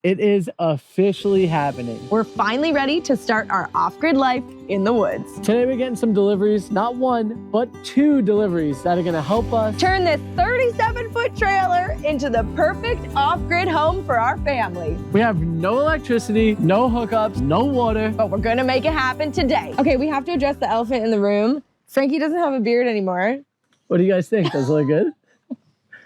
It is officially happening. We're finally ready to start our off-grid life in the woods. Today we're getting some deliveries, not one, but 2 deliveries that are gonna help us turn this 37-foot trailer into the perfect off-grid home for our family. We have no electricity, no hookups, no water. But we're gonna make it happen today. Okay, we have to address the elephant in the room. Frankie doesn't have a beard anymore. What do you guys think? Does it look good?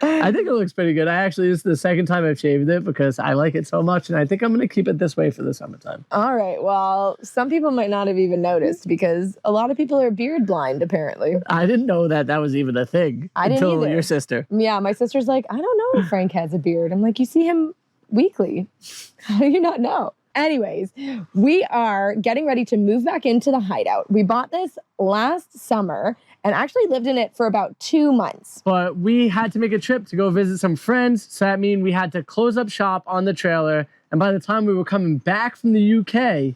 I think it looks pretty good. This is the second time I've shaved it because I like it so much, and I think I'm going to keep it this way for the summertime. All right. Well, some people might not have even noticed because a lot of people are beard blind, apparently. I didn't know that was even a thing until your sister. Yeah, my sister's like, I don't know if Frank has a beard. I'm like, you see him weekly. How do you not know? Anyways, we are getting ready to move back into the hideout. We bought this last summer and actually lived in it for about 2 months. But we had to make a trip to go visit some friends, so that means we had to close up shop on the trailer, and by the time we were coming back from the UK,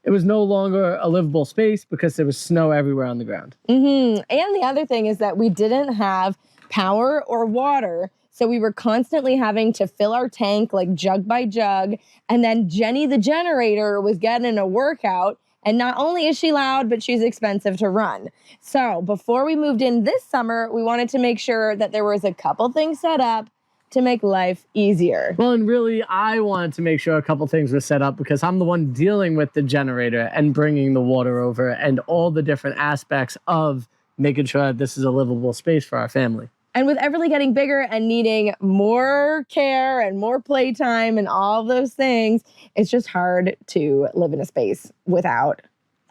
it was no longer a livable space because there was snow everywhere on the ground. And the other thing is that we didn't have power or water, so we were constantly having to fill our tank like jug by jug, and then Jenny the generator was getting a workout. And not only is she loud, but she's expensive to run. So before we moved in this summer, we wanted to make sure that there was a couple things set up to make life easier. Well, and really, I wanted to make sure a couple things were set up because I'm the one dealing with the generator and bringing the water over and all the different aspects of making sure that this is a livable space for our family. And with Everly getting bigger and needing more care and more playtime and all those things, it's just hard to live in a space without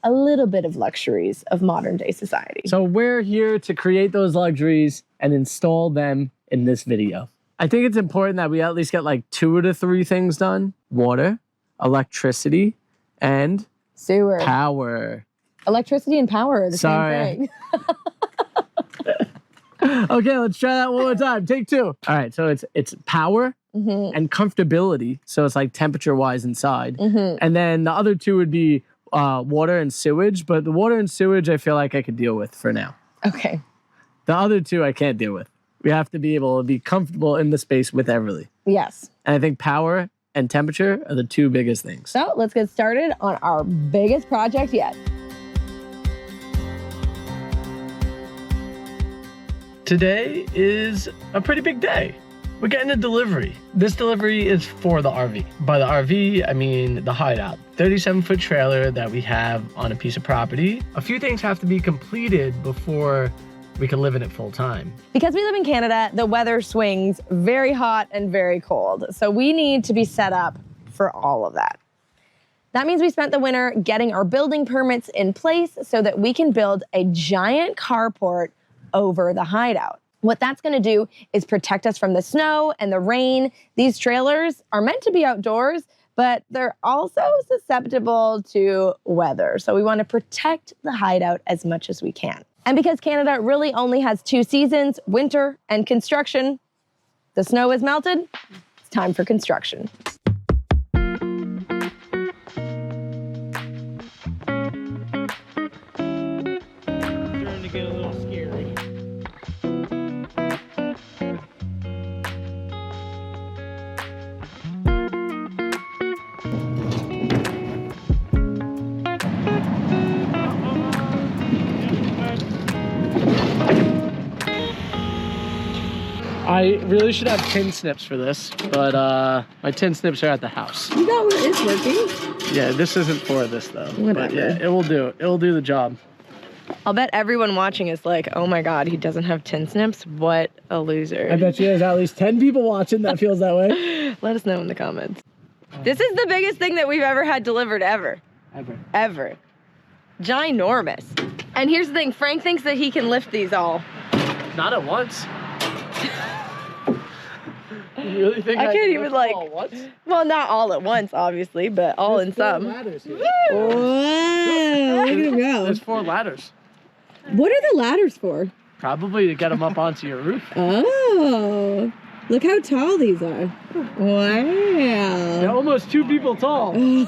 a little bit of luxuries of modern day society. So we're here to create those luxuries and install them in this video. I think it's important that we at least get like 2 to 3 things done. Water, electricity, and sewer. Power. Electricity and power are the same thing. Okay, let's try that one more time. Take 2. All right, so it's power and comfortability. So it's like temperature-wise inside. And then the other 2 would be water and sewage. But the water and sewage, I feel like I could deal with for now. Okay. The other 2, I can't deal with. We have to be able to be comfortable in the space with Everly. Yes. And I think power and temperature are the 2 biggest things. So let's get started on our biggest project yet. Today is a pretty big day. We're getting a delivery. This delivery is for the RV. By the RV, I mean the hideout. 37-foot trailer that we have on a piece of property. A few things have to be completed before we can live in it full time. Because we live in Canada, the weather swings very hot and very cold. So we need to be set up for all of that. That means we spent the winter getting our building permits in place so that we can build a giant carport over the hideout. What that's going to do is protect us from the snow and the rain. These trailers are meant to be outdoors, but they're also susceptible to weather. So we want to protect the hideout as much as we can. And because Canada really only has 2 seasons, winter and construction, the snow has melted, it's time for construction. Starting to get a little scary. I really should have tin snips for this, but my tin snips are at the house. You got what is working? Yeah, this isn't for this though. Whatever. But yeah, it will do. It will do the job. I'll bet everyone watching is like, oh my God, he doesn't have tin snips. What a loser. I bet you there's at least 10 people watching that feels that way. Let us know in the comments. This is the biggest thing that we've ever had delivered ever. Ever. Ginormous. And here's the thing, Frank thinks that he can lift these all. Not at once. You really think I can't even like, all at once? well, not all at once, obviously, but all in some. Ladders here. Whoa, look at him go. There's 4 ladders. What are the ladders for? Probably to get them up onto your roof. Oh, look how tall these are. Wow. They're almost 2 people tall. All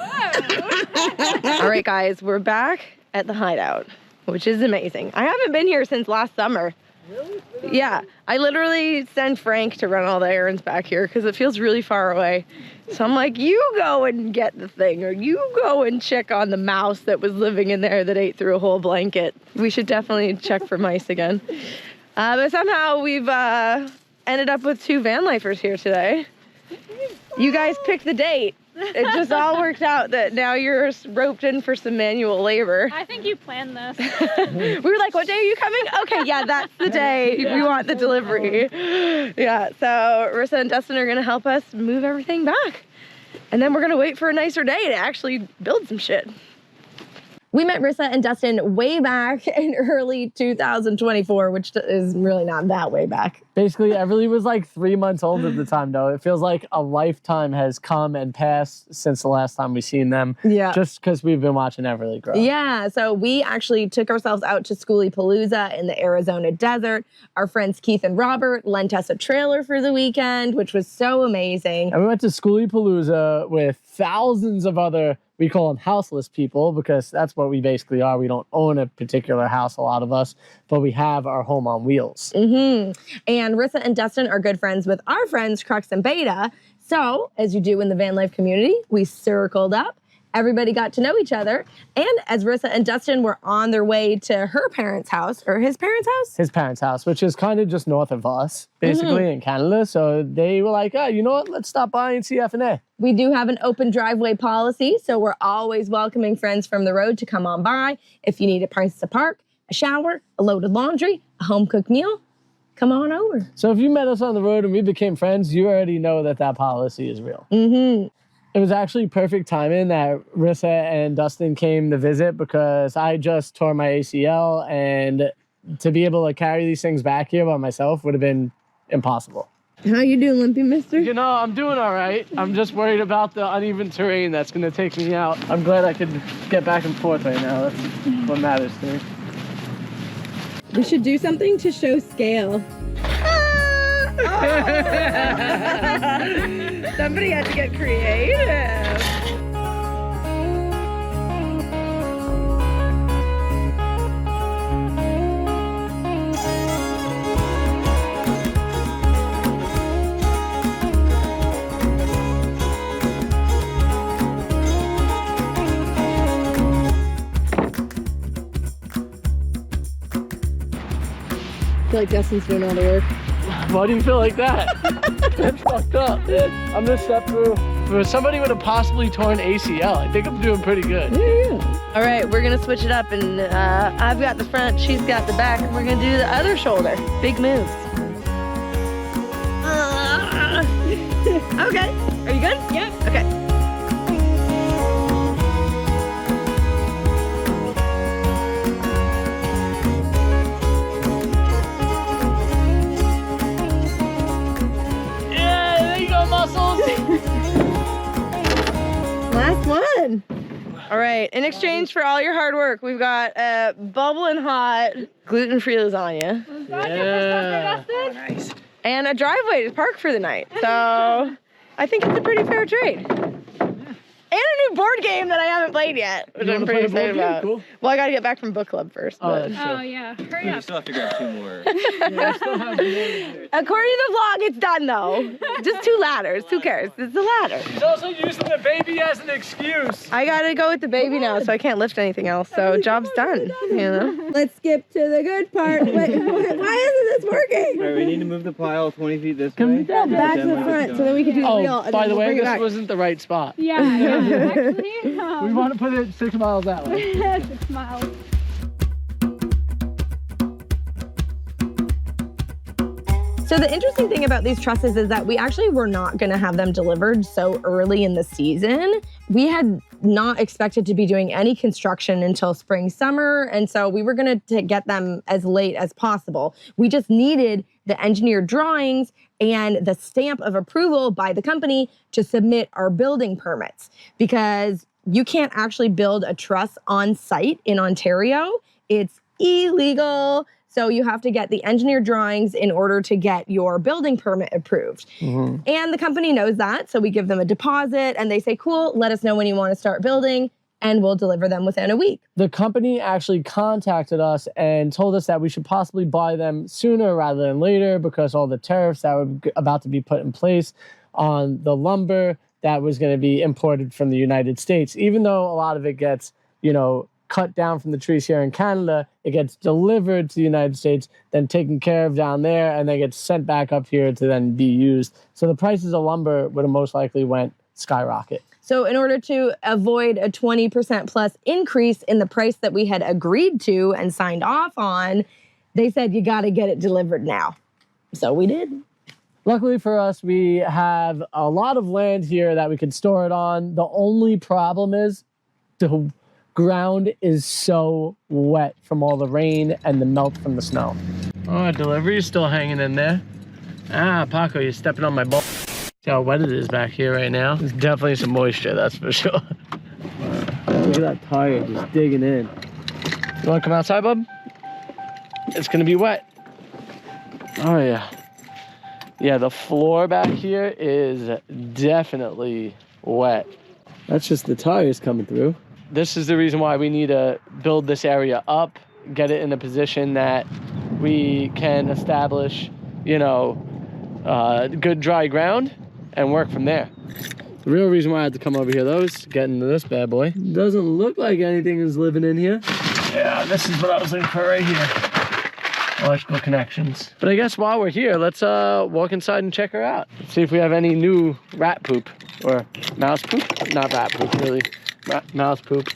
right, guys, we're back at the hideout, which is amazing. I haven't been here since last summer. Yeah, I literally send Frank to run all the errands back here because it feels really far away. So I'm like, you go and get the thing, or you go and check on the mouse that was living in there that ate through a whole blanket. We should definitely check for mice again. But somehow we've ended up with 2 van lifers here today. You guys picked the date. It just all worked out that now you're roped in for some manual labor. I think you planned this. We were like, what day are you coming? Okay, yeah, that's the day we want the delivery. Yeah, so Rissa and Dustin are gonna help us move everything back. And then we're gonna wait for a nicer day to actually build some shit. We met Rissa and Dustin way back in early 2024, which is really not that way back. Basically, Everly was like 3 months old at the time, though. It feels like a lifetime has come and passed since the last time we've seen them. Yeah. Just because we've been watching Everly grow. Yeah, so we actually took ourselves out to Schoolypalooza in the Arizona desert. Our friends Keith and Robert lent us a trailer for the weekend, which was so amazing. And we went to Schoolypalooza with thousands of other, we call them houseless people, because that's what we basically are. We don't own a particular house, a lot of us, but we have our home on wheels. Mm-hmm. And Rissa and Dustin are good friends with our friends Crux and Beta. So, as you do in the van life community, we circled up. Everybody got to know each other. And as Rissa and Dustin were on their way to her parents' house, or his parents' house? His parents' house, which is kind of just north of us, basically, in Canada. So they were like, oh, you know what? Let's stop by and see F&A. We do have an open driveway policy, so we're always welcoming friends from the road to come on by. If you need a place to park, a shower, a load of laundry, a home-cooked meal, come on over. So if you met us on the road and we became friends, you already know that that policy is real. Mm-hmm. It was actually perfect timing that Rissa and Dustin came to visit because I just tore my ACL, and to be able to carry these things back here by myself would have been impossible. How you doing, Limpy Mister? You know, I'm doing all right. I'm just worried about the uneven terrain that's going to take me out. I'm glad I could get back and forth right now. That's what matters to me. We should do something to show scale. Somebody had to get creative. I feel like Dustin's doing all the work. Why do you feel like that? That's fucked up. I'm gonna step through. For somebody with a possibly torn ACL, I think I'm doing pretty good. Yeah. All right, we're gonna switch it up, and I've got the front, she's got the back, and we're gonna do the other shoulder. Big moves. Okay, are you good? Yep. Okay. Last one. All right, in exchange for all your hard work, we've got bubbling hot gluten-free lasagna. Yeah. Oh, nice. And a driveway to park for the night. So I think it's a pretty fair trade. And a new board game that I haven't played yet, which I'm pretty excited about. Cool. Well, I gotta get back from book club first. Oh, But. that's true. Oh, yeah. Hurry You up. still have to grab 2 more. Yeah, I still have more. According to the vlog, it's done though. Just 2 ladders. Who cares? It's a ladder. He's also using the baby as an excuse. I gotta go with the baby now, so I can't lift anything else. So job's done. You know. Let's skip to the good part. Wait, why isn't this working? Alright, we need to move the pile 20 feet this Come way. down Back to the front, so then we can do the reel. Oh, and by then the we'll way, bring it this back. wasn't the right spot. Yeah, actually. We want to put it 6 miles that way. 6 miles. So the interesting thing about these trusses is that we actually were not going to have them delivered so early in the season. We had not expected to be doing any construction until spring, summer, and so we were going to get them as late as possible. We just needed the engineered drawings and the stamp of approval by the company to submit our building permits, because you can't actually build a truss on site in Ontario. It's illegal. So you have to get the engineered drawings in order to get your building permit approved. Mm-hmm. And the company knows that, so we give them a deposit and they say, cool, let us know when you want to start building. and we'll deliver them within a week. The company actually contacted us and told us that we should possibly buy them sooner rather than later because all the tariffs that were about to be put in place on the lumber that was going to be imported from the United States. Even though a lot of it gets, cut down from the trees here in Canada, it gets delivered to the United States, then taken care of down there, and then gets sent back up here to then be used. So the prices of lumber would have most likely went skyrocket. So in order to avoid a 20% plus increase in the price that we had agreed to and signed off on, they said, you got to get it delivered now. So we did. Luckily for us, we have a lot of land here that we could store it on. The only problem is the ground is so wet from all the rain and the melt from the snow. Oh, delivery is still hanging in there. Ah, Paco, you're stepping on my ball. See how wet it is back here right now? There's definitely some moisture, that's for sure. Look at that tire just digging in. You wanna come outside, bub? It's gonna be wet. Oh yeah. Yeah, the floor back here is definitely wet. That's just the tires coming through. This is the reason why we need to build this area up, get it in a position that we can establish, good dry ground and work from there. The real reason why I had to come over here though is to get into this bad boy. Doesn't look like anything is living in here. Yeah, this is what I was looking for right here. Electrical connections. But I guess while we're here, let's walk inside and check her out. See if we have any new rat poop or mouse poop. Not rat poop, really. Mouse poop.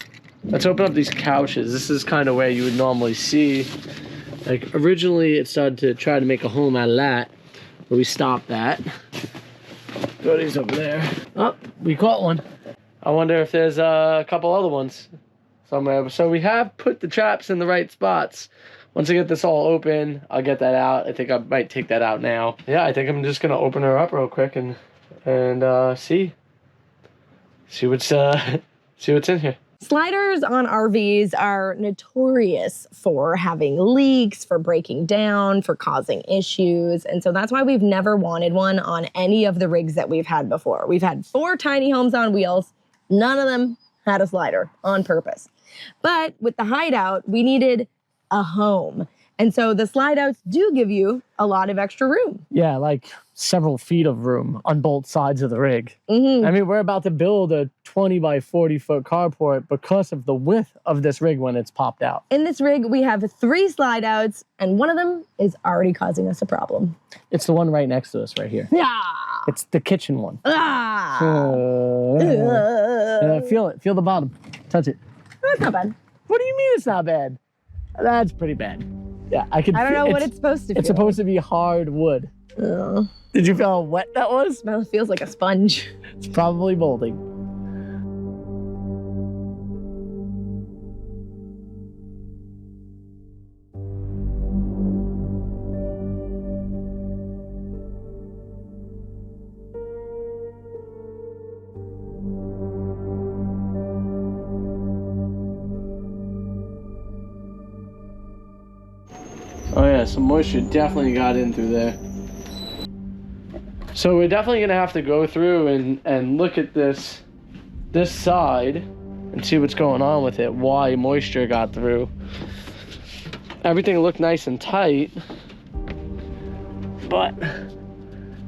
Let's open up these couches. This is kind of where you would normally see. Like originally it started to try to make a home out of that, but we stopped that. Goodies over there. Oh, we caught one. I wonder if there's a couple other ones somewhere. So we have put the traps in the right spots. Once I get this all open, I'll get that out. I think I might take that out now. Yeah, I think I'm just gonna open her up real quick and see what's see what's in here. Sliders on RVs are notorious for having leaks, for breaking down, for causing issues. And so that's why we've never wanted one on any of the rigs that we've had before. We've had 4 tiny homes on wheels. None of them had a slider on purpose. But with the Hideout, we needed a home. And so the slide outs do give you a lot of extra room. Yeah, like several feet of room on both sides of the rig. Mm-hmm. I mean, we're about to build a 20 by 40 foot carport because of the width of this rig when it's popped out. In this rig, we have 3 slide outs, and one of them is already causing us a problem. It's the one right next to us right here. Yeah. It's the kitchen one. Ah. Feel it. Feel the bottom. Touch it. That's not bad. What do you mean it's not bad? That's pretty bad. Yeah, I can. I don't know what it's supposed to feel. It's supposed to be hard wood. Did you feel how wet that was? It feels like a sponge. It's probably molding. Oh yeah, some moisture definitely got in through there. So we're definitely gonna have to go through and look at this side and see what's going on with it, why moisture got through. Everything looked nice and tight, but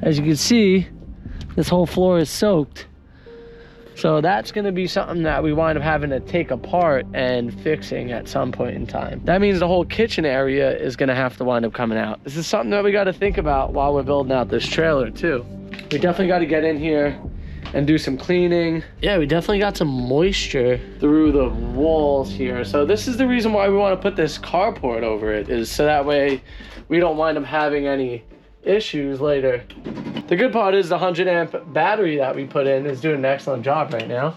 as you can see, this whole floor is soaked. So that's gonna be something that we wind up having to take apart and fixing at some point in time. That means the whole kitchen area is gonna have to wind up coming out. This is something that we gotta think about while we're building out this trailer too. We definitely gotta get in here and do some cleaning. Yeah, we definitely got some moisture through the walls here. So this is the reason why we wanna put this carport over it, is so that way we don't wind up having any issues later. The good part is the 100 amp battery that we put in is doing an excellent job right now.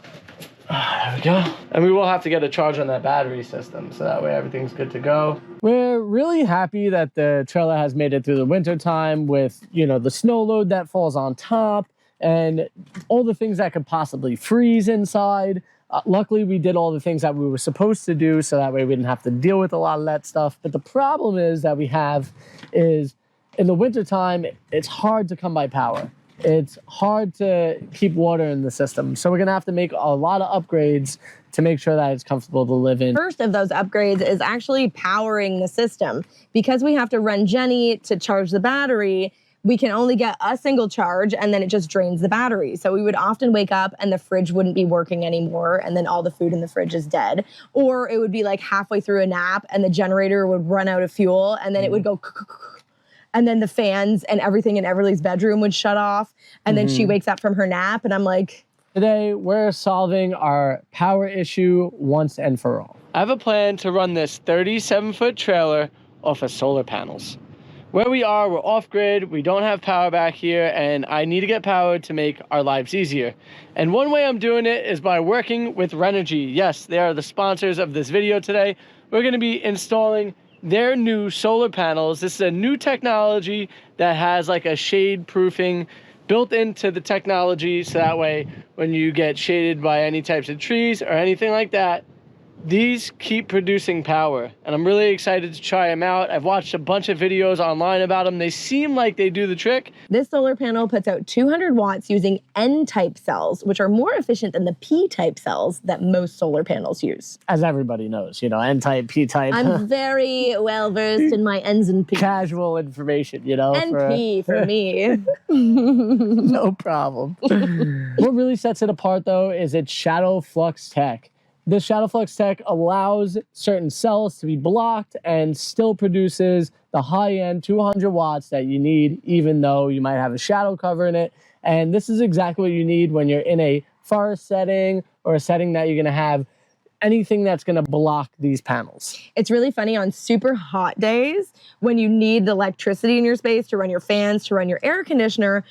There we go. And we will have to get a charge on that battery system, so that way everything's good to go. We're really happy that the trailer has made it through the winter time with, the snow load that falls on top and all the things that could possibly freeze inside. Luckily, we did all the things that we were supposed to do, so that way we didn't have to deal with a lot of that stuff. But the problem is that we have is in the wintertime, it's hard to come by power. it's hard to keep water in the system. So we're gonna have to make a lot of upgrades to make sure that it's comfortable to live in. First of those upgrades is actually powering the system. Because we have to run Jenny to charge the battery, we can only get a single charge and then it just drains the battery. So we would often wake up and the fridge wouldn't be working anymore and then all the food in the fridge is dead. Or it would be like halfway through a nap and the generator would run out of fuel and then it would go and then the fans and everything in Everly's bedroom would shut off and then she wakes up from her nap and I'm like, today, we're solving our power issue once and for all. I have a plan to run this 37-foot trailer off of solar panels. Where we are, we're off-grid, we don't have power back here, and I need to get power to make our lives easier. And one way I'm doing it is by working with Renogy. Yes, they are the sponsors of this video today. We're gonna be installing their new solar panels. This is a new technology that has like a shade proofing built into the technology, so that way when you get shaded by any types of trees or anything like that, these keep producing power. And I'm really excited to try them out. I've watched a bunch of videos online about them. They seem like they do the trick. this solar panel puts out 200 watts using N-type cells, which are more efficient than the P-type cells that most solar panels use. As everybody knows, you know, N-type, P-type. I'm very well versed in my N's and P's. Casual information, you know. NP for me. No problem. What really sets it apart, though, is its shadow flux tech. This shadow flux tech allows certain cells to be blocked and still produces the high-end 200 watts that you need, even though you might have a shadow covering it. And this is exactly what you need when you're in a forest setting or a setting that you're going to have anything that's going to block these panels. It's really funny on super hot days when you need the electricity in your space to run your fans, to run your air conditioner,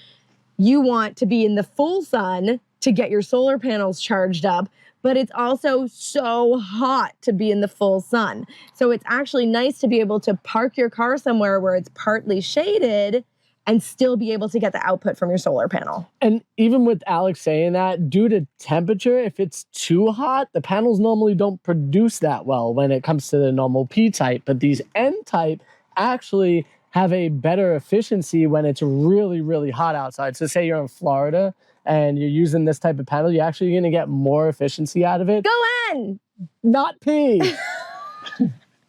you want to be in the full sun to get your solar panels charged up, but it's also so hot to be in the full sun. So it's actually nice to be able to park your car somewhere where it's partly shaded and still be able to get the output from your solar panel. And even with Alex saying that, due to temperature, if it's too hot, the panels normally don't produce that well when it comes to the normal P-type, but these N-type actually have a better efficiency when it's really, really hot outside. So say you're in Florida and you're using this type of panel, you're actually gonna get more efficiency out of it. Go N! Not P.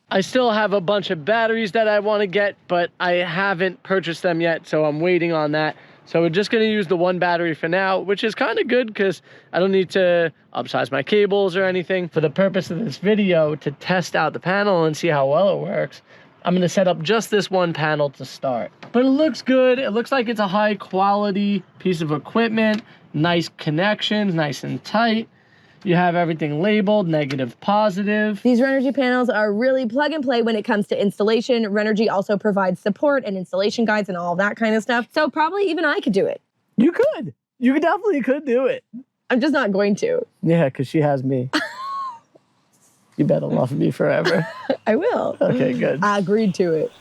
I still have a bunch of batteries that I wanna get, but I haven't purchased them yet, so I'm waiting on that. So we're just gonna use the one battery for now, which is kind of good because I don't need to upsize my cables or anything. For the purpose of this video, to test out the panel and see how well it works, I'm gonna set up just this one panel to start. But it looks good. It looks like it's a high quality piece of equipment, nice connections, nice and tight. You have everything labeled, negative, positive. These Renogy panels are really plug and play when it comes to installation. Renogy also provides support and installation guides and all of that kind of stuff. So probably even I could do it. You could. You definitely could do it. I'm just not going to. Yeah, because she has me. You better love me forever. I will. Okay, good. I agreed to it.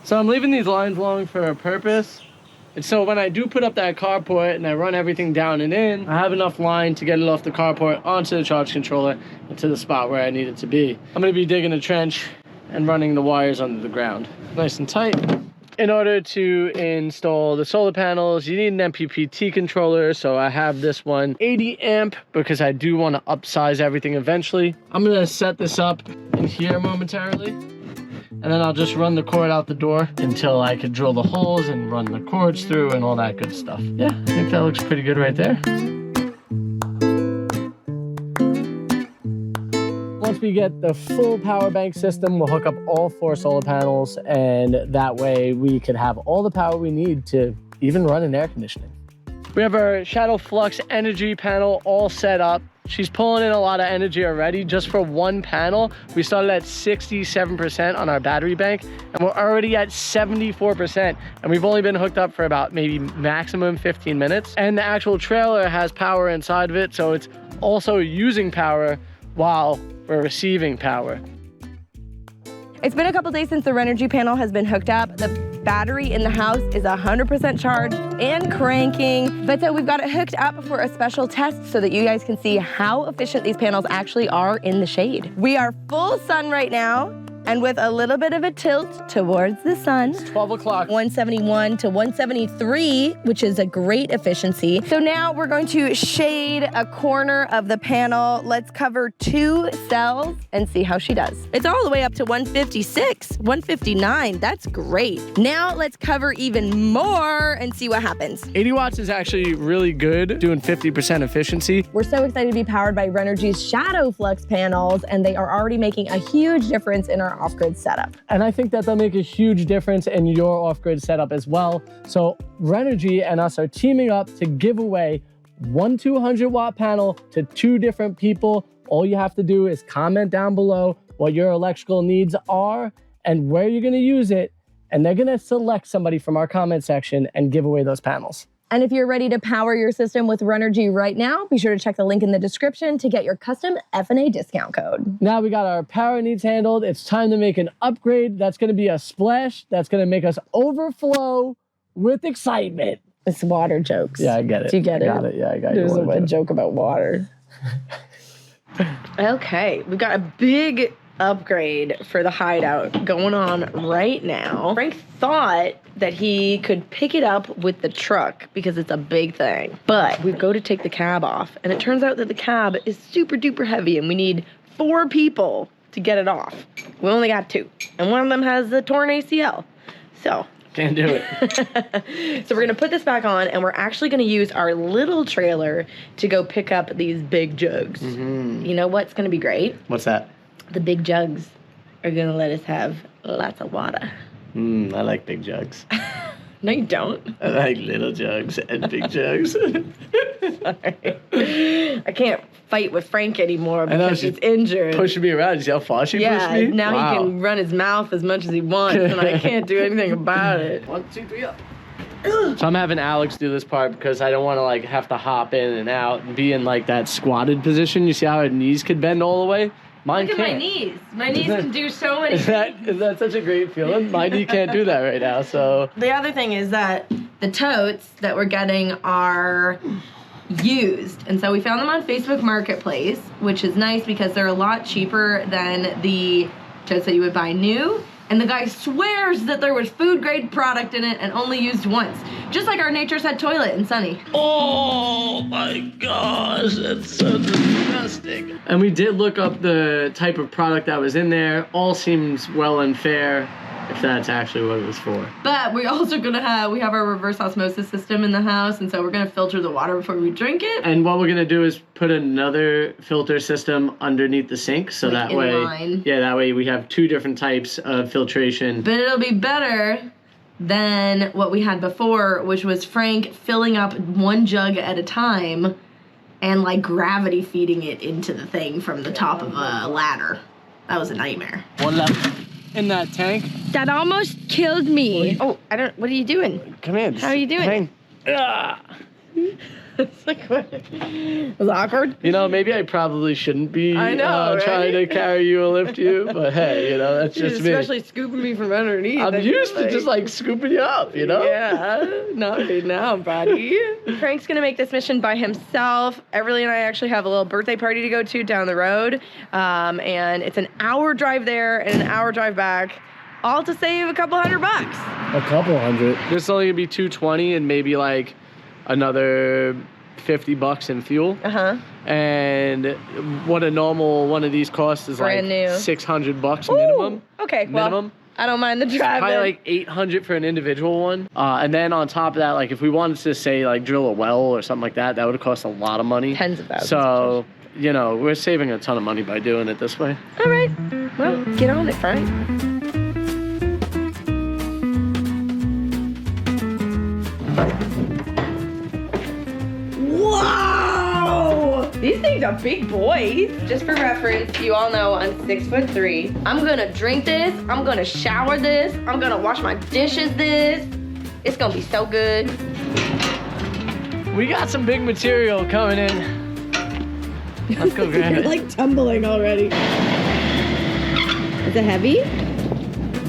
So I'm leaving these lines along for a purpose. And so when I do put up that carport and I run everything down and in, I have enough line to get it off the carport onto the charge controller and to the spot where I need it to be. I'm gonna be digging a trench and running the wires under the ground. Nice and tight. In order to install the solar panels, you need an MPPT controller. So I have this one 80 amp because I do want to upsize everything eventually. I'm gonna set this up in here momentarily. And then I'll just run the cord out the door until I can drill the holes and run the cords through and all that good stuff. Yeah, I think that looks pretty good right there. Once we get the full power bank system, we'll hook up all 4 solar panels, and that way we could have all the power we need to even run an air conditioning. We have our Shadow Flux energy panel all set up. She's pulling in a lot of energy already just for one panel. We started at 67% on our battery bank, and we're already at 74%. And we've only been hooked up for about maybe maximum 15 minutes. And the actual trailer has power inside of it, so it's also using power while we're receiving power. It's been a couple days since the Renogy panel has been hooked up. The battery in the house is 100% charged and cranking. But so we've got it hooked up for a special test so that you guys can see how efficient these panels actually are in the shade. We are full sun right now, And with a little bit of a tilt towards the sun, 12 o'clock. 171 to 173, which is a great efficiency. So now we're going to shade a corner of the panel. Let's cover 2 cells and see how she does. It's all the way up to 156, 159. That's great. Now let's cover even more and see what happens. 80 watts is actually really good, doing 50% efficiency. We're so excited to be powered by Renogy's Shadow Flux panels, and they are already making a huge difference in our off-grid setup. And I think that they'll make a huge difference in your off-grid setup as well. So Renogy and us are teaming up to give away one 200-watt panel to 2 different people. All you have to do is comment down below what your electrical needs are and where you're gonna use it, and they're gonna select somebody from our comment section and give away those panels. And if you're ready to power your system with Renogy right now, be sure to check the link in the description to get your custom F&A discount code. Now we got our power needs handled. It's time to make an upgrade. That's gonna be a splash. That's gonna make us overflow with excitement. It's water jokes. Yeah, I get it. Do you get it? I got it. Yeah, I got it. There's a joke about water. Okay, we've got a big upgrade for the hideout going on right now. Frank thought that he could pick it up with the truck because it's a big thing. But we go to take the cab off, and it turns out that the cab is super duper heavy, and we need 4 people to get it off. We only got 2, and one of them has a torn ACL. So Can't do it. so we're gonna put this back on, and we're actually gonna use our little trailer to go pick up these big jugs. You know what's gonna be great? What's that? The big jugs are gonna let us have lots of water. I like big jugs. No, you don't. I like little jugs and big jugs. Sorry. I can't fight with Frank anymore I know, because she's he's injured. Pushing me around. You see how far she pushed me? Now Wow. he can run his mouth as much as he wants, and I can't do anything about it. 1, 2, 3, up. So I'm having Alex do this part because I don't want to like have to hop in and out and be in like that squatted position. You see how her knees could bend all the way? Mine Look at can't. my knees. My knees can do so many Is that such a great feeling? My knee can't do that right now, so. The other thing is that the totes that we're getting are used. And so we found them on Facebook Marketplace, which is nice because they're a lot cheaper than the totes that you would buy new. And the guy swears that there was food grade product in it and only used once. Just like our Nature's Head toilet in Sunny. Oh my gosh, that's so disgusting. And we did look up the type of product that was in there. All seems well and fair, if that's actually what it was for. But we're also gonna have our reverse osmosis system in the house, and so we're gonna filter the water before we drink it. And what we're gonna do is put another filter system underneath the sink, so Like that way, inline. yeah, that way we have 2 different types of filtration. But it'll be better than what we had before, which was Frank filling up 1 jug at a time and like gravity feeding it into the thing from the top of a ladder. That was a nightmare. 1 left in that tank. That almost killed me. Oh, what are you doing? Come in. How are you doing? Hang. Ah. It's like, what? It was awkward. You know, maybe I probably shouldn't be I know, trying to right? carry you or lift you, but hey, you know, that's just me. Especially scooping me from underneath. I'm used to just like scooping you up, you know? Yeah, not right now, buddy. Frank's gonna make this mission by himself. Everly and I actually have a little birthday party to go to down the road. And it's an hour drive there and an hour drive back, all to save a couple $100. A couple hundred. This is only gonna be $220 and maybe like another $50 in fuel. Uh-huh. And what a normal one of these costs is Brand like new. $600 minimum. Okay, well, Minimum. I don't mind the driving. Probably like $800 for an individual one. And then on top of that, like if we wanted to say like drill a well or something like that, that would cost a lot of money. Tens of thousands. So, you know, we're saving a ton of money by doing it this way. All right, well, get on it, Frank. Whoa! These things are big boys. Just for reference, you all know I'm 6'3". I'm gonna drink this. I'm gonna shower this. I'm gonna wash my dishes this. It's gonna be so good. We got some big material coming in. Let's go grab You're it. like tumbling already. Is it heavy?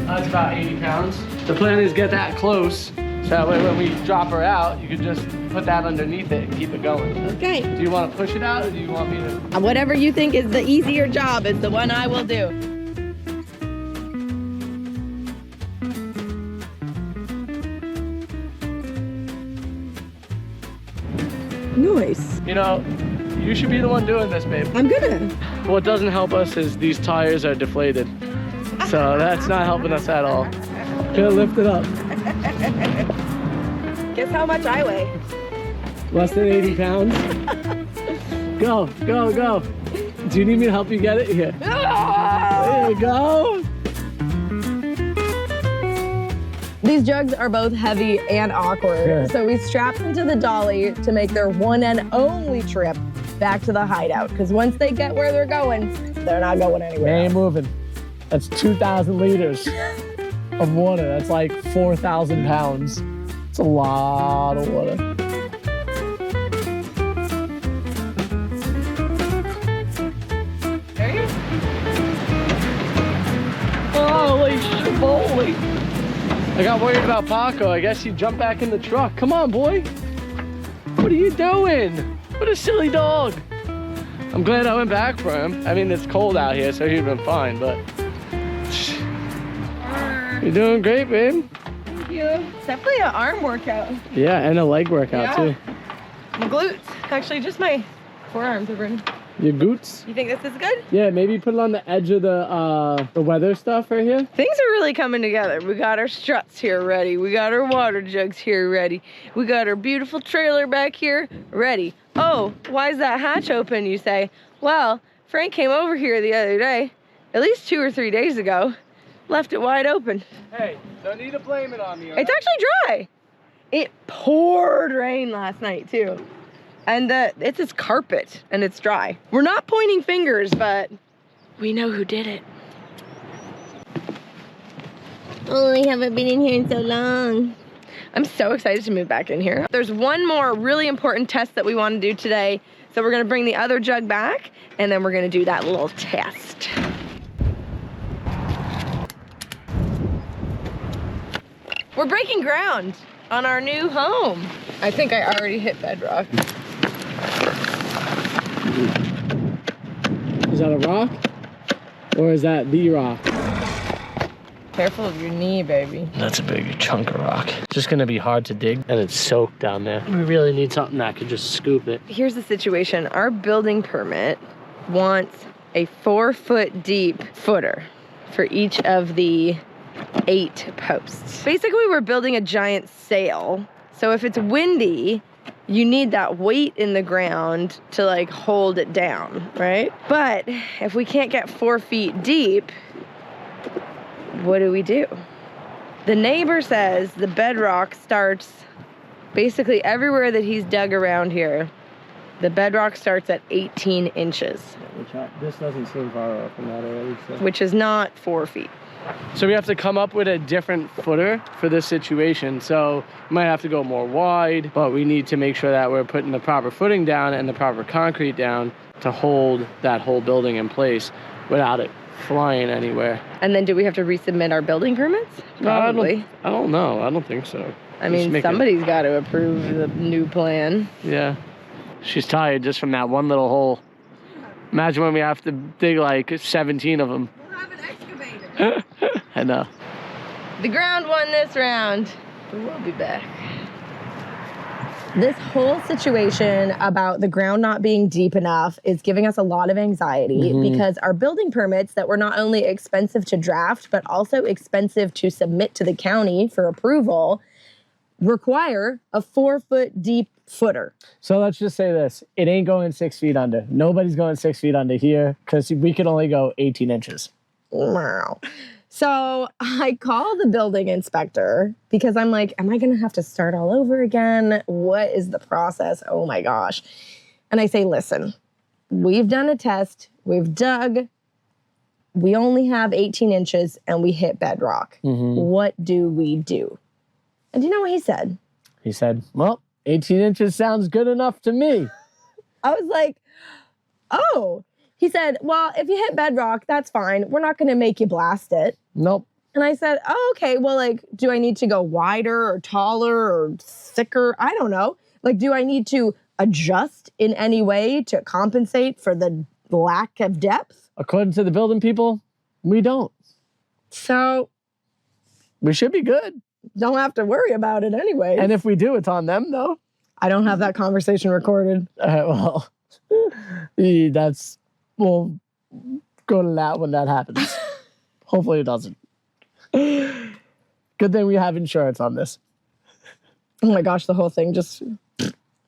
That's about 80 pounds. The plan is get that close, so that way when we drop her out, you can just put that underneath it and keep it going. Okay. Do you want to push it out or do you want me to? Whatever you think is the easier job is the one I will do. Nice. You know, you should be the one doing this, babe. I'm gonna. What doesn't help us is these tires are deflated. So that's not helping us at all. Gonna lift it up. Guess how much I weigh? Less than 80 pounds. Go, go, go. Do you need me to help you get it? Here. There you go. These jugs are both heavy and awkward, Yeah. so we strapped them to the dolly to make their one and only trip back to the hideout. Because once they get where they're going, they're not going They anywhere. ain't moving. That's 2,000 liters of water. That's like 4,000 pounds. It's a lot of water. There you go. Holy shit, I got worried about Paco. I guess he jumped back in the truck. Come on, boy. What are you doing? What a silly dog. I'm glad I went back for him. I mean, it's cold out here, so he'd been fine, but... You're doing great, babe. Thank you. Definitely an arm workout. Yeah, and a leg workout, too. My glutes. Actually, just my forearms are burning. Your goots? You think this is good? Yeah, maybe put it on the edge of the weather stuff right here. Things are really coming together. We got our struts here ready. We got our water jugs here ready. We got our beautiful trailer back here ready. Oh, why is that hatch open, you say? Well, Frank came over here the other day, at least 2 or 3 days ago, left it wide open. Hey, don't need to blame it on me. It's actually dry. It poured rain last night too. And it's this carpet and it's dry. We're not pointing fingers, but we know who did it. Oh, I haven't been in here in so long. I'm so excited to move back in here. There's one more really important test that we want to do today. So we're gonna bring the other jug back and then we're gonna do that little test. We're breaking ground on our new home. I think I already hit bedrock. Is that a rock? Or is that the rock? Careful of your knee, baby. That's a big chunk of rock. It's just gonna be hard to dig and it's soaked down there. We really need something that could just scoop it. Here's the situation. Our building permit wants a 4-foot deep footer for each of the 8 posts. Basically, we're building a giant sail. So if it's windy, you need that weight in the ground to like hold it down, right? But if we can't get 4 feet deep, what do we do? The neighbor says the bedrock starts basically everywhere that he's dug around here. The bedrock starts at 18 inches, This doesn't seem far off from that already. So. which is not 4 feet. So we have to come up with a different footer for this situation. So we might have to go more wide, but we need to make sure that we're putting the proper footing down and the proper concrete down to hold that whole building in place without it flying anywhere. And then do we have to resubmit our building permits? Probably. I don't know. I don't think so. I Just mean, make it- somebody's got to approve the new plan. Yeah. She's tired just from that one little hole. Imagine when we have to dig like 17 of them. We'll have an excavator. I know. The ground won this round, but we'll be back. This whole situation about the ground not being deep enough is giving us a lot of anxiety because our building permits that were not only expensive to draft, but also expensive to submit to the county for approval require a 4-foot deep footer. So let's just say this. It ain't going 6 feet under. Nobody's going 6 feet under here because we can only go 18 inches. Wow. So I call the building inspector because I'm like, am I going to have to start all over again? What is the process? Oh my gosh. And I say, listen, we've done a test. We've dug. We only have 18 inches and we hit bedrock. What do we do? And do you know what he said? He said, well, 18 inches sounds good enough to me. I was like, oh. He said, well, if you hit bedrock, that's fine. We're not going to make you blast it. Nope. And I said, oh, okay. Well, like, do I need to go wider or taller or thicker? I don't know. Like, do I need to adjust in any way to compensate for the lack of depth? According to the building people, we don't. So We should be good. don't have to worry about it anyway. And if we do, it's on them though. I don't have that conversation recorded. All right, well, we'll go to that when that happens. Hopefully it doesn't. Good thing we have insurance on this. Oh my gosh, the whole thing just...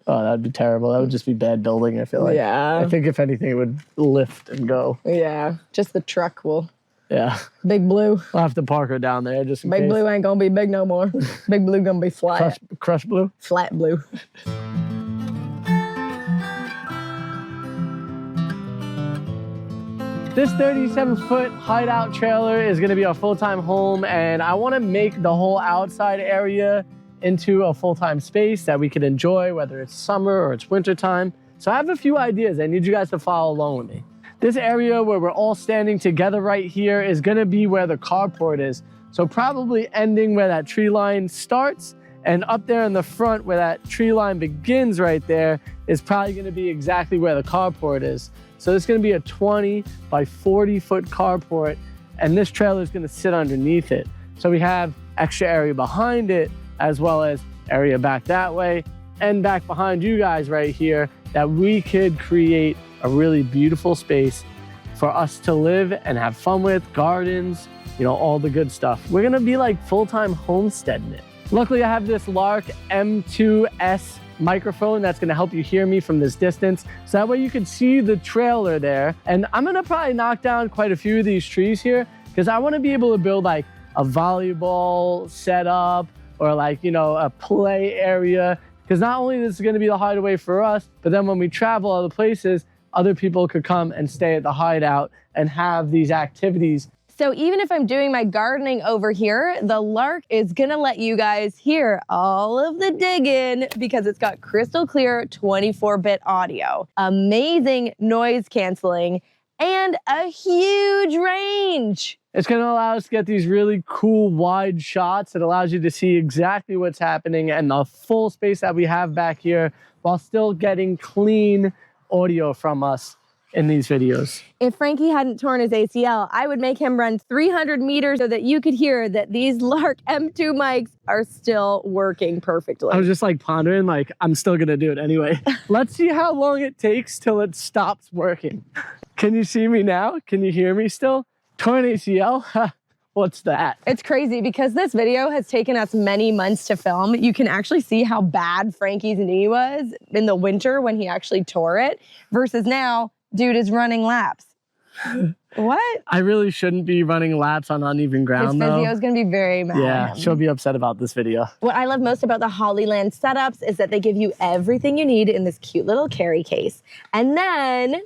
Oh, that'd be terrible. That would just be bad building, I feel like. Yeah. I think if anything, it would lift and go. Yeah, just the truck will... Yeah. Big Blue. I'll have to park her down there just in Big case. Blue ain't gonna be big no more. Big Blue gonna be flat. Crush Blue? Flat Blue. This 37-foot hideout trailer is going to be our full-time home, and I want to make the whole outside area into a full-time space that we can enjoy, whether it's summer or it's wintertime. So I have a few ideas. I need you guys to follow along with me. This area where we're all standing together right here is going to be where the carport is. So probably ending where that tree line starts, and up there in the front where that tree line begins right there is probably going to be exactly where the carport is. So it's going to be a 20 by 40 foot carport, and this trailer is going to sit underneath it. So we have extra area behind it, as well as area back that way and back behind you guys right here, that we could create a really beautiful space for us to live and have fun with, gardens, you know, all the good stuff. We're going to be like full-time homesteading it. Luckily, I have this Lark M2S microphone that's gonna help you hear me from this distance. So that way you can see the trailer there. And I'm gonna probably knock down quite a few of these trees here because I wanna be able to build like a volleyball setup or like, you know, a play area. Because not only is this gonna be the hideaway for us, but then when we travel other places, other people could come and stay at the hideout and have these activities. So even if I'm doing my gardening over here, the Lark is gonna let you guys hear all of the digging because it's got crystal clear 24-bit audio, amazing noise canceling, and a huge range. It's going to allow us to get these really cool wide shots. It allows you to see exactly what's happening and the full space that we have back here while still getting clean audio from us in these videos. If Frankie hadn't torn his ACL, I would make him run 300 meters so that you could hear that these Lark M2 mics are still working perfectly. I was just like pondering, like, I'm still going to do it anyway. Let's see how long it takes till it stops working. Can you see me now? Can you hear me still? Torn ACL? What's that? It's crazy because this video has taken us many months to film. You can actually see how bad Frankie's knee was in the winter when he actually tore it versus now, dude is running laps. What? I really shouldn't be running laps on uneven ground, His physio is going to be very mad. Yeah, she'll be upset about this video. What I love most about the Hollyland setups is that they give you everything you need in this cute little carry case. And then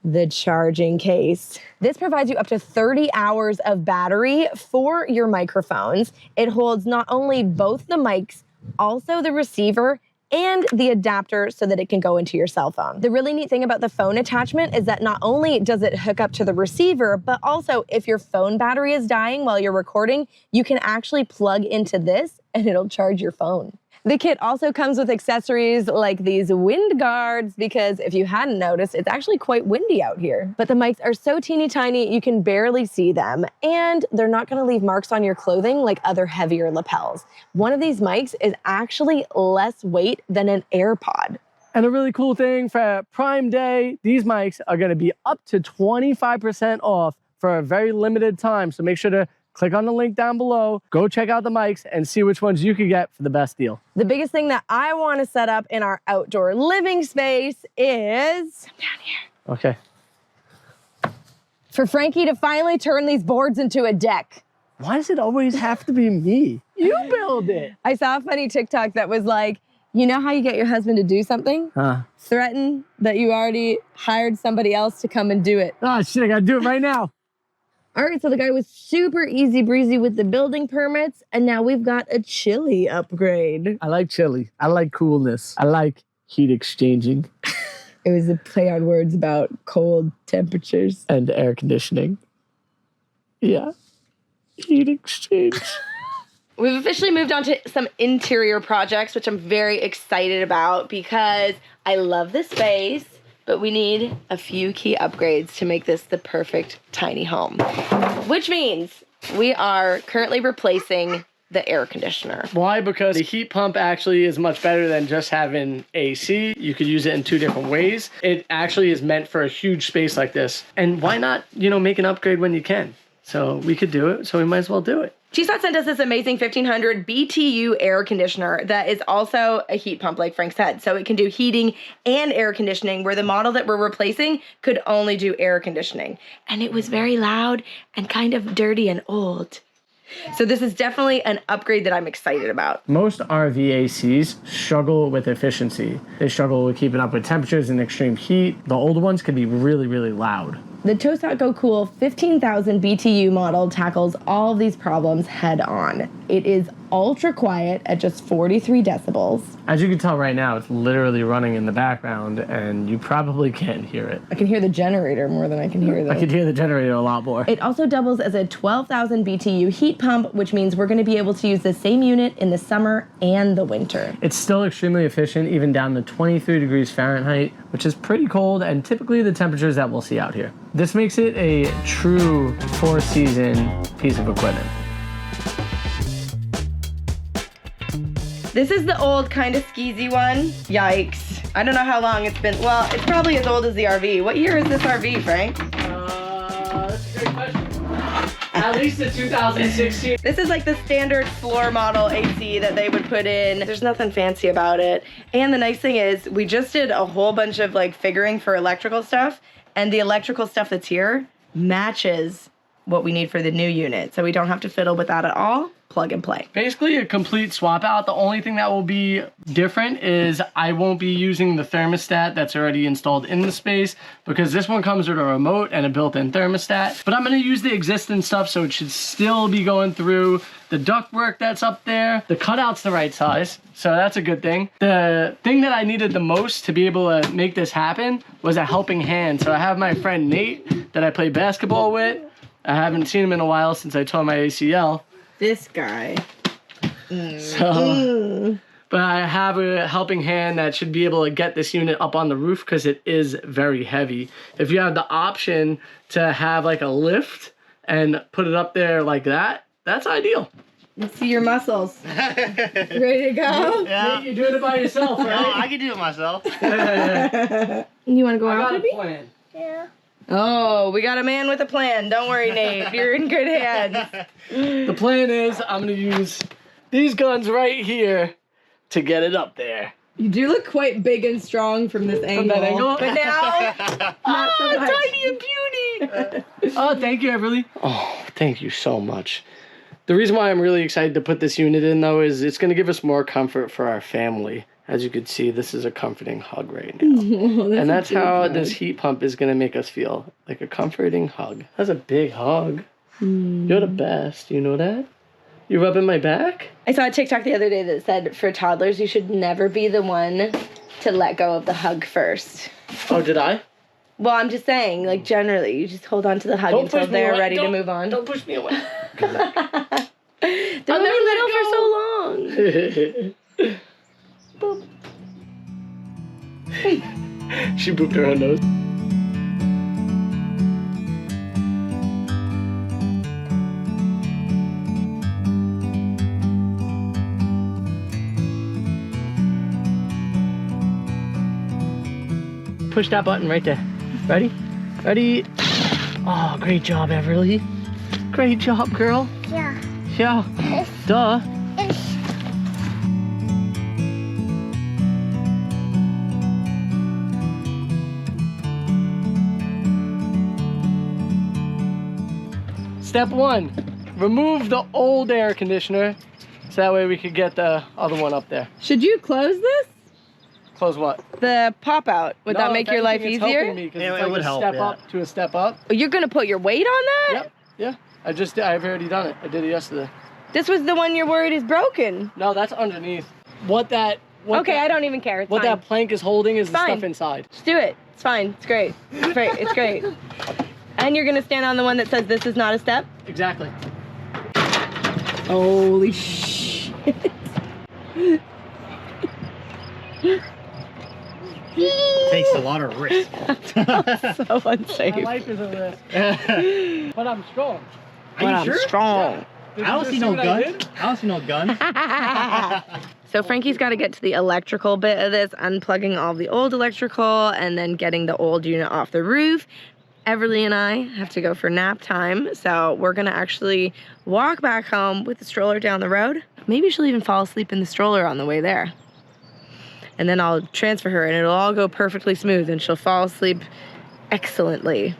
the charging case. This provides you up to 30 hours of battery for your microphones. It holds not only both the mics, also the receiver, and the adapter so that it can go into your cell phone. The really neat thing about the phone attachment is that not only does it hook up to the receiver, but also if your phone battery is dying while you're recording, you can actually plug into this and it'll charge your phone. The kit also comes with accessories like these wind guards because if you hadn't noticed, it's actually quite windy out here. But the mics are so teeny tiny, you can barely see them, and they're not gonna leave marks on your clothing like other heavier lapels. One of these mics is actually less weight than an AirPod. And a really cool thing for Prime Day, these mics are gonna be up to 25% off for a very limited time. So make sure to click on the link down below, go check out the mics and see which ones you could get for the best deal. The biggest thing that I want to set up in our outdoor living space is, come down here. Okay. For Frankie to finally turn these boards into a deck. Why does it always have to be me? You build it. I saw a funny TikTok that was like, you know how you get your husband to do something? Threaten that you already hired somebody else to come and do it. Oh shit, I gotta do it right now. All right, so the guy was super easy breezy with the building permits, and now we've got a chili upgrade. I like chili. I like coolness. I like heat exchanging. It was a play on words about cold temperatures. And air conditioning. Yeah. Heat exchange. We've officially moved on to some interior projects, which I'm very excited about because I love this space, but we need a few key upgrades to make this the perfect tiny home. Which means we are currently replacing the air conditioner. Why? Because the heat pump actually is much better than just having AC. You could use it in two different ways. It actually is meant for a huge space like this. And why not, make an upgrade when you can? So we could do it, so we might as well do it. GSOT sent us this amazing 1500 BTU air conditioner that is also a heat pump, like Frank said. So it can do heating and air conditioning, where the model that we're replacing could only do air conditioning. And it was very loud and kind of dirty and old. So this is definitely an upgrade that I'm excited about. Most RVACs struggle with efficiency. They struggle with keeping up with temperatures and extreme heat. The old ones can be really, really loud. The Tosat Go Cool 15,000 BTU model tackles all of these problems head on. It is ultra quiet at just 43 decibels. As you can tell right now, it's literally running in the background, and you probably can't hear it. I can hear the generator more than I can hear I could hear the generator a lot more. It also doubles as a 12,000 BTU heat pump, which means we're going to be able to use the same unit in the summer and the winter. It's still extremely efficient, even down to 23 degrees Fahrenheit, which is pretty cold and typically the temperatures that we'll see out here. This makes it a true four-season piece of equipment. This is the old kind of skeezy one. Yikes. I don't know how long it's been. Well, it's probably as old as the RV. What year is this RV, Frank? That's a great question. At least a 2016. This is like the standard floor model AC that they would put in. There's nothing fancy about it. And the nice thing is we just did a whole bunch of like figuring for electrical stuff, and the electrical stuff that's here matches what we need for the new unit. So we don't have to fiddle with that at all. Plug and play. Basically a complete swap out. The only thing that will be different is I won't be using the thermostat that's already installed in the space, because this one comes with a remote and a built-in thermostat. But I'm going to use the existing stuff, so it should still be going through the ductwork that's up there. The cutout's the right size, so that's a good thing. The thing that I needed the most to be able to make this happen was a helping hand. So I have my friend Nate that I play basketball with. I haven't seen him in a while since I tore my ACL. This guy. But I have a helping hand that should be able to get this unit up on the roof, because it is very heavy. If you have the option to have like a lift and put it up there like that, that's ideal. Let's see your muscles. Ready to go? Yeah. You're doing it by yourself, No, right? I can do it myself. You want to go I out, got a baby? plan. Yeah. Oh, we got a man with a plan. Don't worry, Nate. You're in good hands. The plan is I'm going to use these guns right here to get it up there. You do look quite big and strong from this angle. From that angle? But now, not so much. Tiny and beauty. Oh, thank you, Everly. Oh, thank you so much. The reason why I'm really excited to put this unit in, though, is it's going to give us more comfort for our family. As you can see, this is a comforting hug right now. And that's how this heat pump is going to make us feel, like a comforting hug. That's a big hug. You're the best, you know that? You rubbing my back? I saw a TikTok the other day that said for toddlers, you should never be the one to let go of the hug first. Oh, did I? Well, I'm just saying, like generally, you just hold on to the hug Don't until push me they're away. ready to Don't- move on. Don't push me away. They're only little for so long. Boop. She booped her own nose. Push that button right there. Ready? Ready? Oh, great job, Everly. Great job, girl. Yeah. Yeah. Duh. Step one, remove the old air conditioner, so that way we could get the other one up there. Should you close this? Close what? The pop out. Would that No, make if your life anything, it's helping easier? me, 'cause Yeah, it's it like would a help, step yeah. up to a step up. You're gonna put your weight on that? Yep. Yeah. I've already done it. I did it yesterday. This was the one you're worried is broken. No, that's underneath. Okay, I don't even care. It's What fine. that plank is holding is the Fine. stuff inside. Just do it. It's fine. It's great. It's great. It's great. And you're gonna stand on the one that says this is not a step? Exactly. Holy shit. Takes a lot of risk. So unsafe. My life is a risk. But I'm strong. But I'm strong. I don't see no gun. I don't see no gun. So Frankie's got to get to the electrical bit of this, unplugging all the old electrical and then getting the old unit off the roof. Everly and I have to go for nap time, so we're gonna actually walk back home with the stroller down the road. Maybe she'll even fall asleep in the stroller on the way there. And then I'll transfer her and it'll all go perfectly smooth and she'll fall asleep excellently.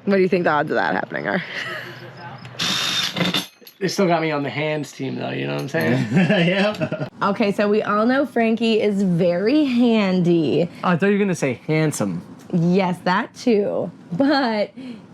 What do you think the odds of that happening are? They still got me on the hands team though, you know what I'm saying? Yeah. Okay, so we all know Frankie is very handy. I thought you were gonna say handsome. Yes, that too. But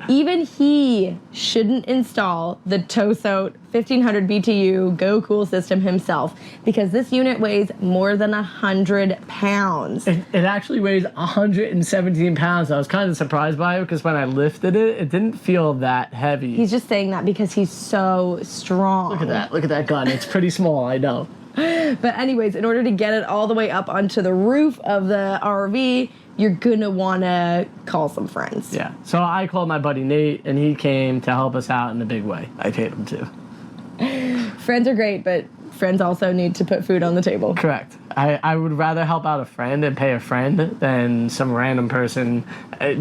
even he shouldn't install the Toso 1500 BTU Go Cool system himself because this unit weighs more than 100 pounds. It actually weighs 117 pounds. I was kind of surprised by it because when I lifted it, it didn't feel that heavy. He's just saying that because he's so strong. Look at that gun. It's pretty small, I know. But anyways, in order to get it all the way up onto the roof of the RV, you're gonna wanna call some friends. Yeah. So I called my buddy Nate, and he came to help us out in a big way. I paid him too. Friends are great, but friends also need to put food on the table. Correct. I would rather help out a friend and pay a friend than some random person,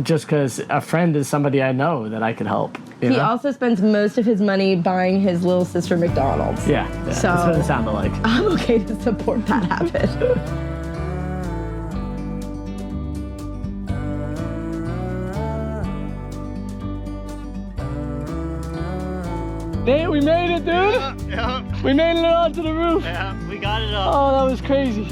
just because a friend is somebody I know that I could help. You He know? also spends most of his money buying his little sister McDonald's. Yeah. So- That's what it sounded like. I'm okay to support that habit. Nate, we made it, dude. Yeah. We made it onto the roof. Yeah. We got it up. Oh, that was crazy.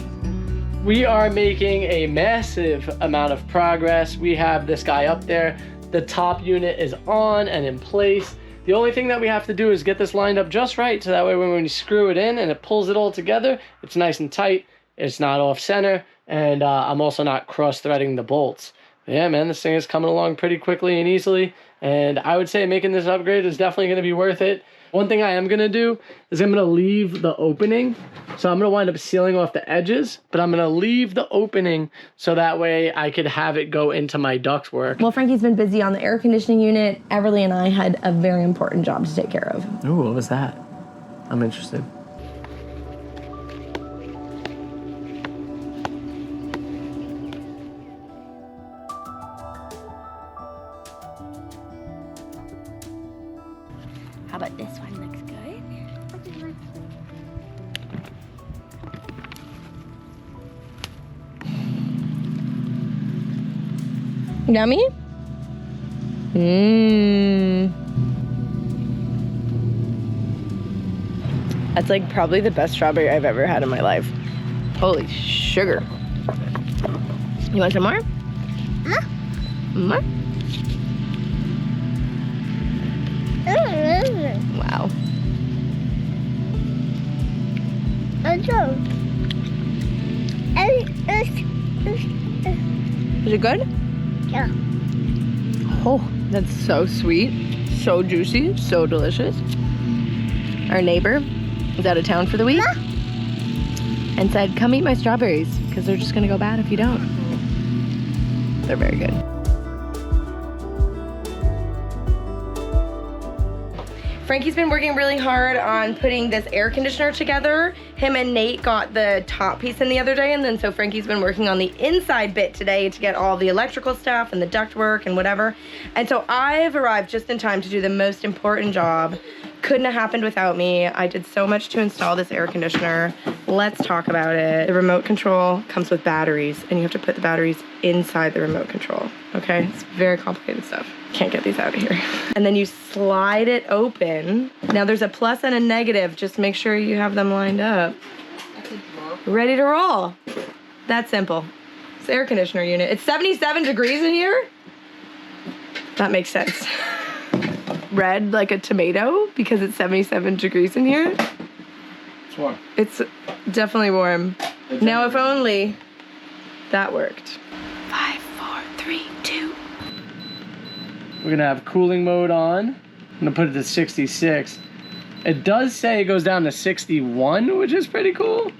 We are making a massive amount of progress. We have this guy up there. The top unit is on and in place. The only thing that we have to do is get this lined up just right so that way when we screw it in and it pulls it all together, it's nice and tight, it's not off center, and I'm also not cross-threading the bolts. But yeah, man, this thing is coming along pretty quickly and easily, and I would say making this upgrade is definitely going to be worth it. One thing I am going to do is I'm going to leave the opening. So I'm going to wind up sealing off the edges, but I'm going to leave the opening so that way I could have it go into my ductwork. Well, Frankie's been busy on the air conditioning unit. Everly and I had a very important job to take care of. Ooh, what was that? I'm interested. How about this one? Looks good. Yummy? Mmm. That's like probably the best strawberry I've ever had in my life. Holy sugar. You want some more? More? Wow. Is it good? Yeah. Oh, that's so sweet, so juicy, so delicious. Our neighbor is out of town for the week and said, come eat my strawberries because they're just gonna go bad if you don't. They're very good. Frankie's been working really hard on putting this air conditioner together. Him and Nate got the top piece in the other day, and then so Frankie's been working on the inside bit today to get all the electrical stuff and the ductwork and whatever. And so I've arrived just in time to do the most important job. Couldn't have happened without me. I did so much to install this air conditioner. Let's talk about it. The remote control comes with batteries, and you have to put the batteries inside the remote control, okay? It's very complicated stuff. Can't get these out of here. And then you slide it open. Now there's a plus and a negative. Just make sure you have them lined up. Ready to roll. That simple. It's the air conditioner unit. It's 77 degrees in here. That makes sense. Red like a tomato because it's 77 degrees in here. It's warm. It's definitely warm. Now if only that worked. 5, 4, 3, 2. We're gonna have cooling mode on. I'm gonna put it to 66. It does say it goes down to 61, which is pretty cool.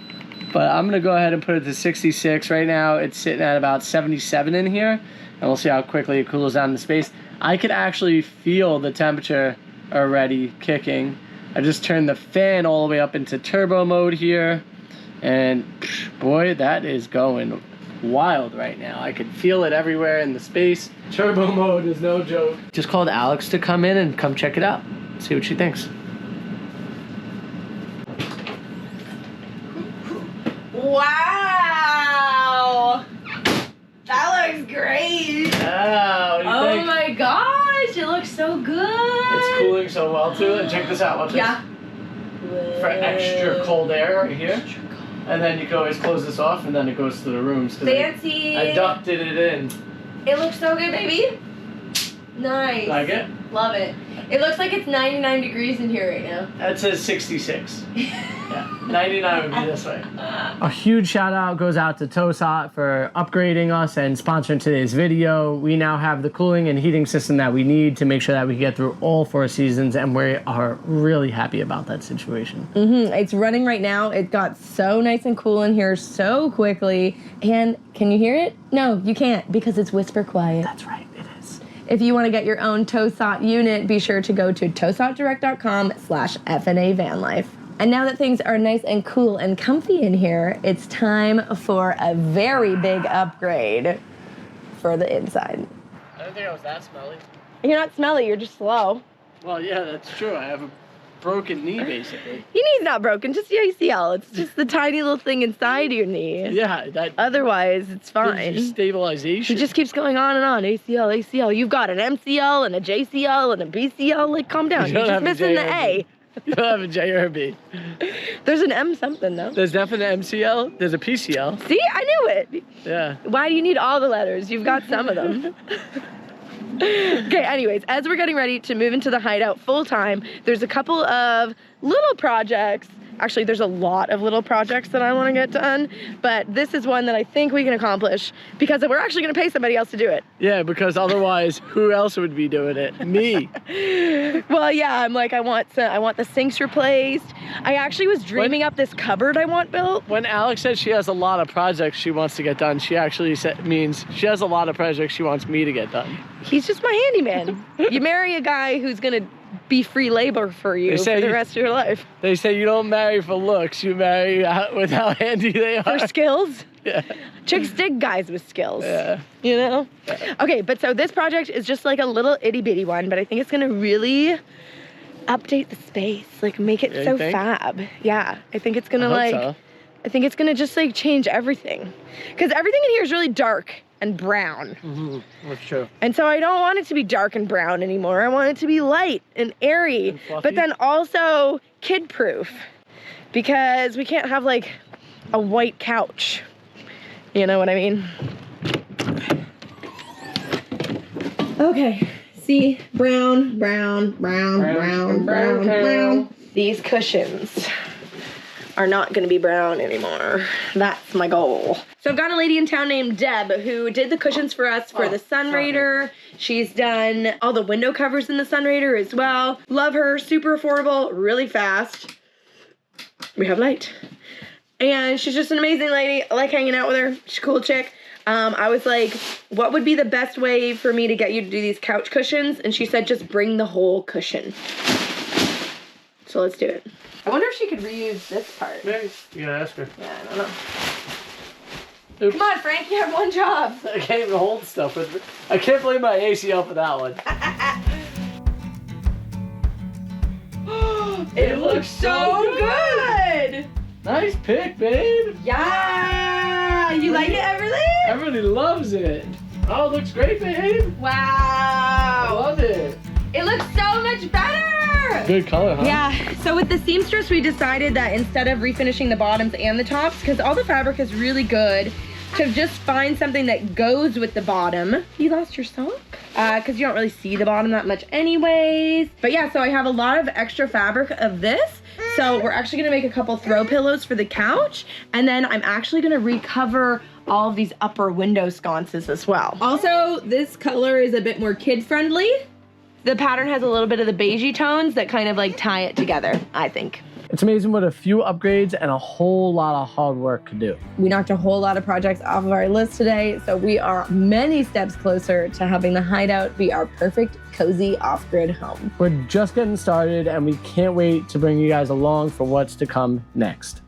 But I'm gonna go ahead and put it to 66. Right now it's sitting at about 77 in here. And we'll see how quickly it cools down the space. I could actually feel the temperature already kicking. I just turned the fan all the way up into turbo mode here, and boy, that is going wild right now. I could feel it everywhere in the space. Turbo mode is no joke. Just called Alex to come in and come check it out, see what she thinks. Wow! That looks great! Yeah, what do you think? Oh my gosh, it looks so good! It's cooling so well too. And check this out, watch Yeah. this. For extra cold air right here. And then you can always close this off and then it goes to the rooms. 'Cause Fancy! I ducted it in. It looks so good, baby! Nice. Like it? Love it. It looks like it's 99 degrees in here right now. That says 66. Yeah, 99 would be this way. A huge shout out goes out to Tosat for upgrading us and sponsoring today's video. We now have the cooling and heating system that we need to make sure that we get through all 4 seasons, and we are really happy about that situation. It's running right now. It got so nice and cool in here so quickly. And can you hear it? No, you can't because it's whisper quiet. That's right, it is. If you want to get your own Tosat unit, be sure to go to tosatdirect.com/FNA vanlife. And now that things are nice and cool and comfy in here, it's time for a very big upgrade for the inside. I didn't think I was that smelly. You're not smelly, you're just slow. Well, yeah, that's true. I have a broken knee, basically. Your knee's not broken, just the ACL. It's just the tiny little thing inside your knee. Yeah, that Otherwise, it's fine. gives you stabilization. It just keeps going on and on. ACL, ACL. You've got an MCL and a JCL and a BCL. Like, calm down. You You're don't just have a missing the JRB. A. You don't have a J or a B. There's an M something, though. There's definitely an MCL. There's a PCL. See? I knew it. Yeah. Why do you need all the letters? You've got some of them. Okay, anyways, as we're getting ready to move into the hideout full time, there's a couple of little projects. Actually, there's a lot of little projects that I want to get done, but this is one that I think we can accomplish because we're actually going to pay somebody else to do it. Yeah, because otherwise, who else would be doing it? Me. Well, yeah, I'm like, I want the sinks replaced. I actually was dreaming up this cupboard I want built. When Alex said she has a lot of projects she wants to get done, she actually means she has a lot of projects she wants me to get done. He's just my handyman. You marry a guy who's going to be free labor for you for the rest of your life. They say you don't marry for looks, you marry with how handy they are. For skills? Yeah. Chicks dig guys with skills. Yeah. You know? Yeah. Okay, but so this project is just like a little itty bitty one, but I think it's gonna really update the space, like make it so fab. Yeah, I think it's gonna I think it's gonna just like change everything. Because everything in here is really dark and brown. Mm-hmm. That's true. And so I don't want it to be dark and brown anymore. I want it to be light and airy, and fluffy. but then also kid-proof. Because we can't have like a white couch. You know what I mean? Okay, see, brown. These cushions are not gonna be brown anymore. That's my goal. So I've got a lady in town named Deb who did the cushions for us for the Sunraider. She's done all the window covers in the Sunraider as well. Love her, super affordable, really fast. We have light. And she's just an amazing lady. I like hanging out with her. She's a cool chick. I was like, what would be the best way for me to get you to do these couch cushions? And she said, just bring the whole cushion. So let's do it. I wonder if she could reuse this part. Maybe. You gotta ask her. Yeah, I don't know. Oops. Come on, Frank, you have one job. I can't even hold stuff with me. I can't blame my ACL for that one. It looks so good. Nice pick, babe. Yeah. You like it, Everly? Everybody loves it. Oh, it looks great, babe. I Wow. love it. It looks so much better. Good color, huh? Yeah, so with the seamstress, we decided that instead of refinishing the bottoms and the tops, because all the fabric is really good, to just find something that goes with the bottom. You lost your sock? Because you don't really see the bottom that much anyways. But yeah, so I have a lot of extra fabric of this. So we're actually gonna make a couple throw pillows for the couch. And then I'm actually gonna recover all of these upper window sconces as well. Also, this color is a bit more kid-friendly. The pattern has a little bit of the beigey tones that kind of like tie it together, I think. It's amazing what a few upgrades and a whole lot of hard work could do. We knocked a whole lot of projects off of our list today, so we are many steps closer to having the Hideout be our perfect, cozy off-grid home. We're just getting started and we can't wait to bring you guys along for what's to come next.